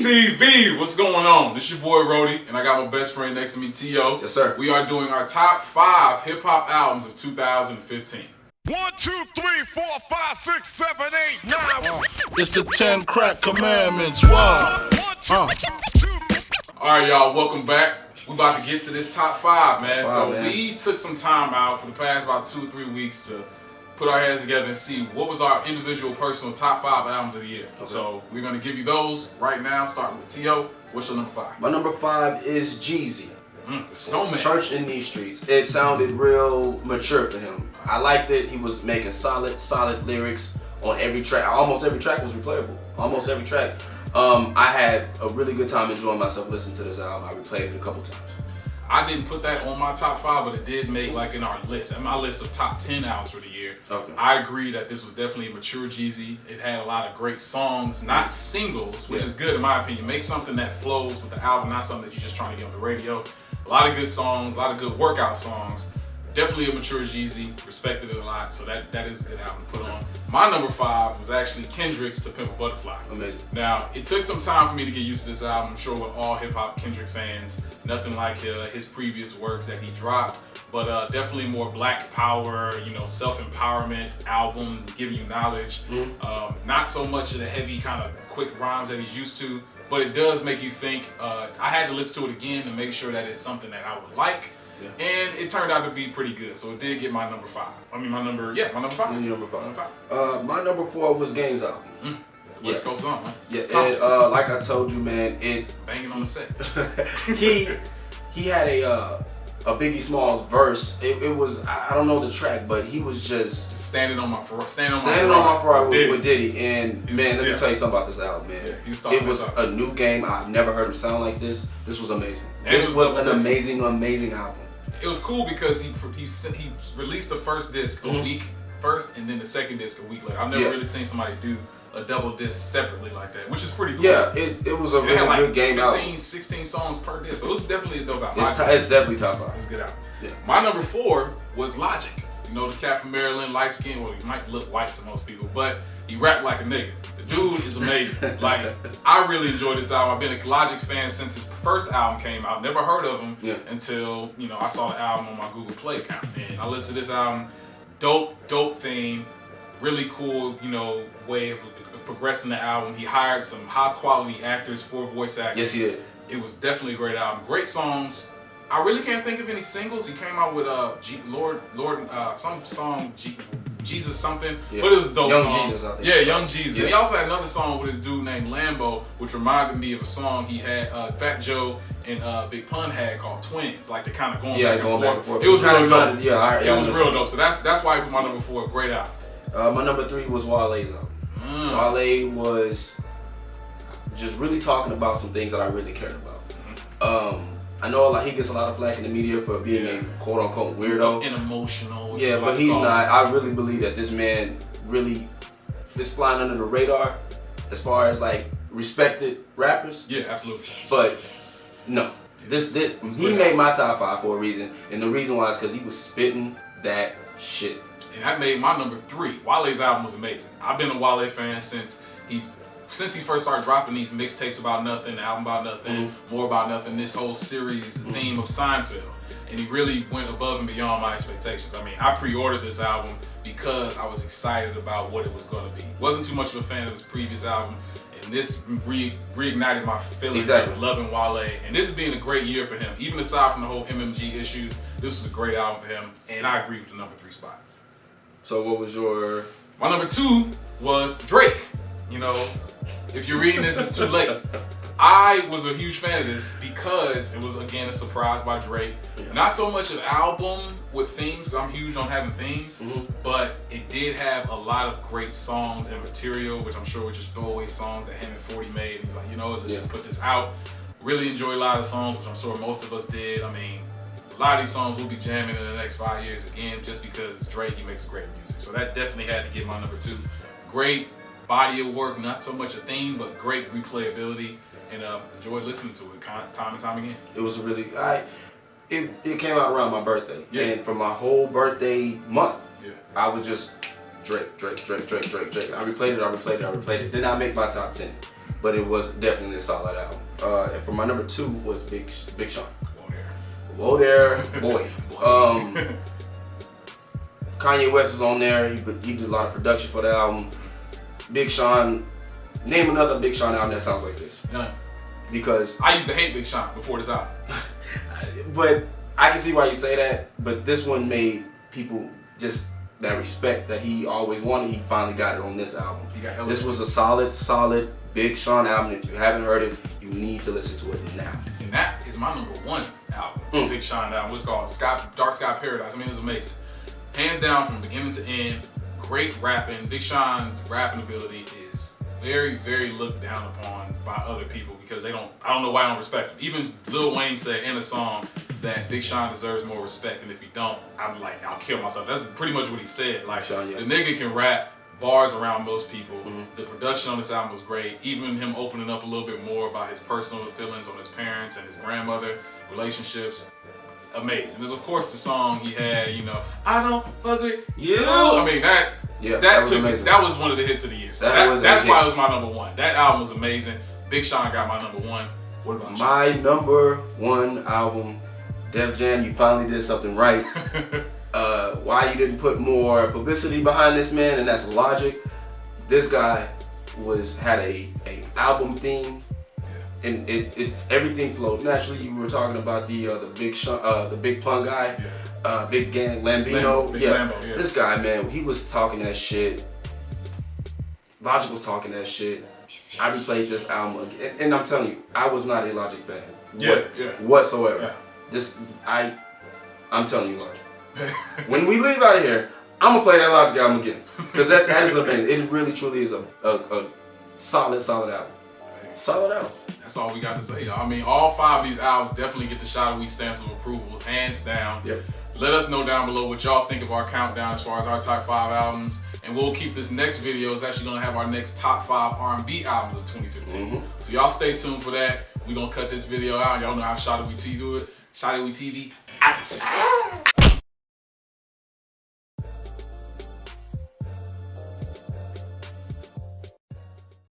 TV, what's going on? This your boy Rody, and I got my best friend next to me, T.O. Yes, sir. We are doing our top 5 hip-hop albums of 2015. 1, 2, 3, 4, 5, 6, 7, 8, 9. It's the 10 crack commandments. Wow. Alright, y'all, welcome back. We about to get to this top 5, man. Man. We took some time out for the past about 2 or 3 weeks to put our heads together and see what was our individual personal top 5 albums of the year. Okay. So we're going to give you those right now, starting with T.O. What's your number 5? My number 5 is Jeezy. The Snowman. Church in These Streets. It sounded real mature for him. I liked it. He was making solid lyrics on every track. Almost every track was replayable. Almost every track. I had a really good time enjoying myself listening to this album. I replayed it a couple times. I didn't put that on my top 5, but it did make like in our list, in my list of top 10 albums for the year. Okay. I agree that this was definitely a mature Jeezy. It had a lot of great songs, not singles, which is good in my opinion. Make something that flows with the album, not something that you're just trying to get on the radio. A lot of good songs, a lot of good workout songs. Definitely a mature Jeezy. Respected it a lot, so that is a good album to put on. My number 5 was actually Kendrick's To Pimp a Butterfly. Amazing. Now, it took some time for me to get used to this album. I'm sure with all hip-hop Kendrick fans, nothing like his previous works that he dropped, but definitely more black power, self-empowerment album, giving you knowledge. Not so much of the heavy kind of quick rhymes that he's used to, but it does make you think. I had to listen to it again to make sure that it's something that I would like. Yeah. And it turned out to be pretty good, so it did get my number 5. My number 5. Your number 5. My number 4 was Game's album. West Coast song, huh? Yeah, and like I told you, man, banging on the set. he had a Biggie Smalls verse. It was, I don't know the track, but he was just standing on my Ferrari with Diddy. And man, let me tell you something about this album, man. Yeah, it was a new game. I've never heard him sound like this. This was amazing. This was an amazing album. It was cool because he released the first disc a week first, and then the second disc a week later. I've never really seen somebody do a double disc separately like that, which is pretty cool. Yeah, it was a really good game out. 15, 16 songs per disc, so it was definitely a dope album. It's definitely top 5. It's a good album. Yeah. My number 4 was Logic. The cat from Maryland, light skin. Well, he might look white to most people, but he rapped like a nigga. The dude is amazing. I really enjoyed this album. I've been a Logic fan since his first album came out. Never heard of him until I saw the album on my Google Play account, and I listened to this album. Dope theme, really cool, way of progressing the album. He hired some high quality actors for voice acting. Yes, he did. It was definitely a great album. Great songs. I really can't think of any singles. He came out with some song, Jesus something, but it was a dope song. Jesus, I think. Yeah, Young Jesus. Yeah. He also had another song with this dude named Lambo, which reminded me of a song he had Fat Joe and Big Pun had called Twins. Like they're kind of going back and forth. It was real dope. It was real dope. So that's why I put my number 4. Great album. My number 3 was Wale's album. Wale was just really talking about some things that I really cared about. I know he gets a lot of flack in the media for being a quote-unquote weirdo. And emotional. Yeah, but he's not. I really believe that this man really is flying under the radar as far as respected rappers. Yeah, absolutely. But no, he made my top 5 for a reason, and the reason why is because he was spitting that shit. And that made my number 3. Wale's album was amazing. I've been a Wale fan since he first started dropping these mixtapes about nothing, the album about nothing, more about nothing, this whole series theme of Seinfeld. And he really went above and beyond my expectations. I pre-ordered this album because I was excited about what it was going to be. Wasn't too much of a fan of his previous album, and this reignited my feelings of loving Wale. And this being a great year for him, even aside from the whole MMG issues, this was a great album for him, and I agree with the number 3 spot. So what was your... My number 2 was Drake. If you're reading this, it's too late. I was a huge fan of this because it was, again, a surprise by Drake. Not so much an album with themes, because I'm huge on having themes, but it did have a lot of great songs and material, which I'm sure were just throwaway songs that him and 40 made. And he's like, let's just put this out. Really enjoyed a lot of songs, which I'm sure most of us did. A lot of these songs will be jamming in the next 5 years again, just because Drake, he makes great music. So that definitely had to get my number 2. Great body of work, not so much a theme, but great replayability, and enjoyed listening to it time and time again. It was a really, it came out around my birthday, and for my whole birthday month, I was just Drake. I replayed it. Did not make my top 10. but it was definitely a solid album. And for my number 2 was Big Sean. Whoa there, boy. Kanye West is on there. He did a lot of production for the album. Big Sean. Name another Big Sean album that sounds like this. None. Because I used to hate Big Sean before this album. But I can see why you say that. But this one made people just that respect that he always wanted. He finally got it on this album. This was a solid Big Sean album. If you haven't heard it, you need to listen to it now. And that is my number 1 album, Big Sean album. It's called Dark Sky Paradise. I mean, it was amazing. Hands down from beginning to end, great rapping. Big Sean's rapping ability is very, very looked down upon by other people because I don't know why I don't respect him. Even Lil Wayne said in a song that Big Sean deserves more respect, and if he don't, I'm like, I'll kill myself. That's pretty much what he said. Like, Sean, yeah. The nigga can rap bars around most people. The production on this album was great. Even him opening up a little bit more about his personal feelings on his parents and his grandmother, relationships. Amazing. And of course the song he had, I don't fuck with you. I mean that was one of the hits of the year. So that's why it was my number 1. That album was amazing. Big Sean got my number 1. What about you? My number 1 album, Def Jam, you finally did something right. Why you didn't put more publicity behind this man, and that's Logic. This guy had a album theme. And everything flowed naturally. You were talking about the Big Pun guy, Big Gang Lambino. Lambo, yeah. This guy, man, he was talking that shit. Logic was talking that shit. I replayed this album again, and I'm telling you, I was not a Logic fan whatsoever. Yeah. I'm telling you, Logic. When we leave out of here, I'm gonna play that Logic album again because that is amazing. It really truly is a solid album. Solid album. That's all we got to say, y'all. I mean, all 5 of these albums definitely get the Showdawee stamps of approval, hands down. Yep. Let us know down below what y'all think of our countdown as far as our top 5 albums. And we'll keep this next video. It's actually going to have our next top 5 R&B albums of 2015. So y'all stay tuned for that. We're going to cut this video out. Y'all know how Showdawee T do it. Showdawee TV out.